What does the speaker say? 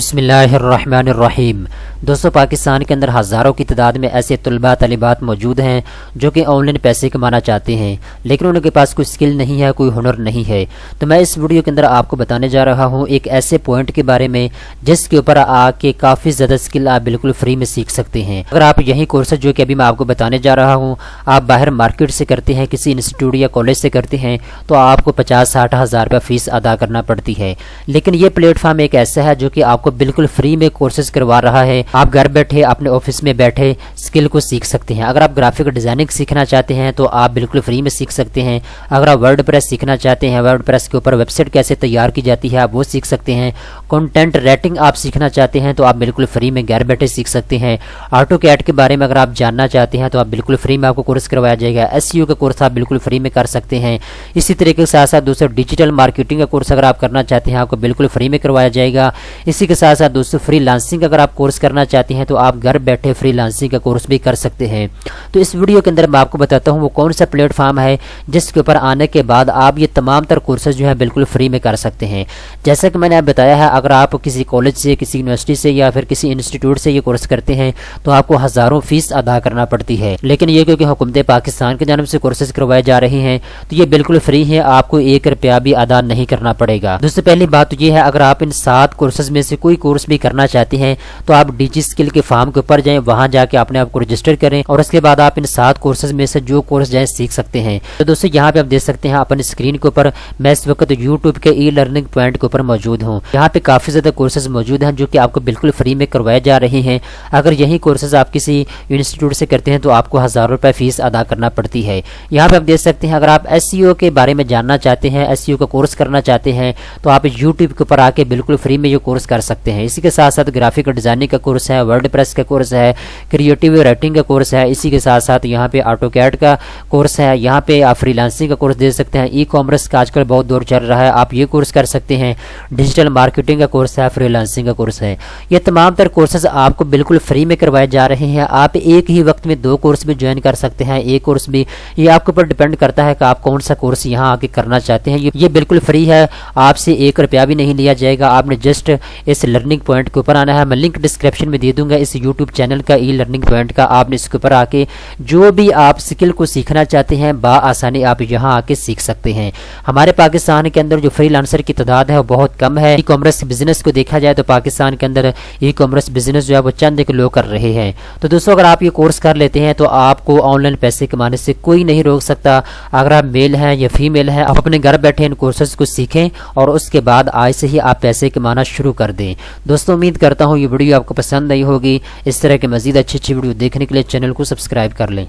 بسم اللہ الرحمن الرحیم۔ دوستو، پاکستان کے اندر ہزاروں کی تعداد میں ایسے طلباء طالبات موجود ہیں جو کہ آن لائن پیسے کمانا چاہتے ہیں، لیکن ان کے پاس کوئی سکل نہیں ہے، کوئی ہنر نہیں ہے۔ تو میں اس ویڈیو کے اندر آپ کو بتانے جا رہا ہوں ایک ایسے پوائنٹ کے بارے میں جس کے اوپر آ کے کافی زیادہ سکل آپ بالکل فری میں سیکھ سکتے ہیں۔ اگر آپ یہی کورس جو کہ ابھی میں آپ کو بتانے جا رہا ہوں آپ باہر مارکیٹ سے کرتے ہیں، کسی انسٹیٹیوٹ یا کالج سے کرتے ہیں، تو آپ کو 50-60 ہزار روپے فیس ادا کرنا پڑتی ہے۔ لیکن یہ پلیٹ فارم ایک ایسا ہے جو کہ آپ کو بالکل فری میں کورسز کروا رہا ہے۔ آپ گھر بیٹھے اپنے آفس میں بیٹھے سکل کو سیکھ سکتے ہیں۔ اگر آپ گرافک ڈیزائننگ سیکھنا چاہتے ہیں تو آپ بالکل فری میں سیکھ سکتے ہیں۔ اگر آپ ورڈ پریس سیکھنا چاہتے ہیں، ورڈ پریس کے اوپر ویب سائٹ کیسے تیار کی جاتی ہے آپ وہ سیکھ سکتے ہیں۔ کنٹینٹ رائٹنگ آپ سیکھنا چاہتے ہیں تو آپ بالکل فری میں گھر بیٹھے سیکھ سکتے ہیں۔ آٹو کیڈ کے بارے میں اگر آپ جاننا چاہتے ہیں تو آپ بالکل فری میں آپ کو کورس کروایا جائے گا۔ ایس ای او کا کورس آپ بالکل فری میں کر سکتے ہیں۔ اسی طریقے کے ساتھ ساتھ دوستوں ڈیجیٹل مارکیٹنگ کا کورس اگر آپ کرنا چاہتے ہیں آپ کو بالکل فری میں کروایا جائے گا۔ اسی کے ساتھ ساتھ دوستوں فری لانسنگ اگر آپ کورس کرنا چاہتے ہیں تو آپ گھر بیٹھے فری لانسنگ کا کورس بھی کر سکتے ہیں۔ تو اس ویڈیو کے اندر میں آپ کو بتاتا ہوں وہ کون سا پلیٹ فارم ہے جس کے اوپر آنے کے بعد آپ یہ تمام تر کورسز جو ہے بالکل فری میں کر سکتے ہیں۔ جیسا کہ میں نے بتایا ہے، اگر آپ کسی کالج سے، کسی یونیورسٹی سے یا پھر کسی انسٹیٹیوٹ سے یہ کورس کرتے ہیں تو آپ کو ہزاروں فیس ادا کرنا پڑتی ہے، لیکن یہ کیونکہ حکومت پاکستان کی جانب سے کورسز کروائے جا رہے ہیں تو یہ بالکل فری ہے، آپ کو 1 روپیہ بھی ادا نہیں کرنا پڑے گا۔ دوستو پہلی بات تو یہ ہے، اگر آپ ان 7 کورسز میں سے کوئی کورس بھی کرنا چاہتے ہیں تو آپ ڈی جی اسکل کے فارم کے اوپر جائیں، وہاں جا کے اپنے آپ کو رجسٹر کریں اور اس کے بعد آپ ان 7 کورسز میں سے جو کورس جائیں سیکھ سکتے ہیں۔ تو دوستو یہاں پہ آپ دیکھ سکتے ہیں اپنی اسکرین کے اوپر میں اس وقت یوٹیوب کے ای لرننگ پوائنٹ کے اوپر موجود ہوں۔ یہاں پہ کافی زیادہ کورسز موجود ہیں جو کہ آپ کو بالکل فری میں کروائے جا رہے ہیں۔ اگر یہی کورسز آپ کسی انسٹیٹیوٹ سے کرتے ہیں تو آپ کو ہزاروں روپے فیس ادا کرنا پڑتی ہے۔ یہاں پہ آپ دیکھ سکتے ہیں اگر آپ ایس ای او کے بارے میں جاننا چاہتے ہیں، ایس ای او کا کورس کرنا چاہتے ہیں تو آپ یوٹیوب کے اوپر آ کے بالکل فری میں یہ کورس کر سکتے ہیں۔ اسی کے ساتھ ساتھ گرافک ڈیزائننگ کا کورس ہے، ورڈ پریس کا کورس ہے، کریٹیو رائٹنگ کا کورس ہے، اسی کے ساتھ ساتھ یہاں پہ آٹو کیڈ کا کورس ہے، یہاں پہ آپ فری لانسنگ کا کورس دے سکتے ہیں۔ ای کامرس کا آج کل بہت دور چل رہا ہے، آپ یہ کورس کر سکتے ہیں۔ ڈیجیٹل مارکیٹنگ کا کورس ہے، فری لانسنگ کا کورس ہے۔ یہ تمام تر کورسز آپ کو بالکل فری میں کروائے جا رہے ہیں۔ آپ ایک ہی وقت میں 2 کورس بھی جوائن کر سکتے ہیں، ایک کورس بھی، یہ آپ کے اوپر ڈیپینڈ کرتا ہے کہ آپ کون سا کورس یہاں آ کے کرنا چاہتے ہیں۔ یہ بالکل فری ہے، آپ سے 1 روپیہ بھی نہیں لیا جائے گا۔ آپ نے جسٹ اس لرننگ پوائنٹ کے اوپر آنا ہے، میں لنک ڈسکرپشن میں دے دوں گا اس یوٹیوب چینل کا، ای لرننگ پوائنٹ کا۔ آپ نے اس کے اوپر آ کے جو بھی آپ سکل کو سیکھنا چاہتے ہیں بآسانی آپ یہاں آ کے سیکھ سکتے ہیں۔ ہمارے پاکستان کے اندر جو فری لانسر کی تعداد ہے وہ بہت کم ہے۔ ای کامرس بزنس کو دیکھا جائے تو پاکستان کے اندر ای کامرس بزنس جو ہے وہ چند ایک لوگ کر رہے ہیں۔ تو دوستو اگر آپ یہ کورس کر لیتے ہیں تو آپ کو آن لائن پیسے کمانے سے کوئی نہیں روک سکتا۔ اگر آپ میل ہیں یا فیمیل ہیں، آپ اپنے گھر بیٹھے ان کورسز کو سیکھیں اور اس کے بعد آج سے ہی آپ پیسے کمانا شروع کر دیں۔ دوستو امید کرتا ہوں یہ ویڈیو آپ کو پسند آئی ہوگی۔ اس طرح کے مزید اچھی ویڈیو دیکھنے کے لیے چینل کو سبسکرائب کر لیں۔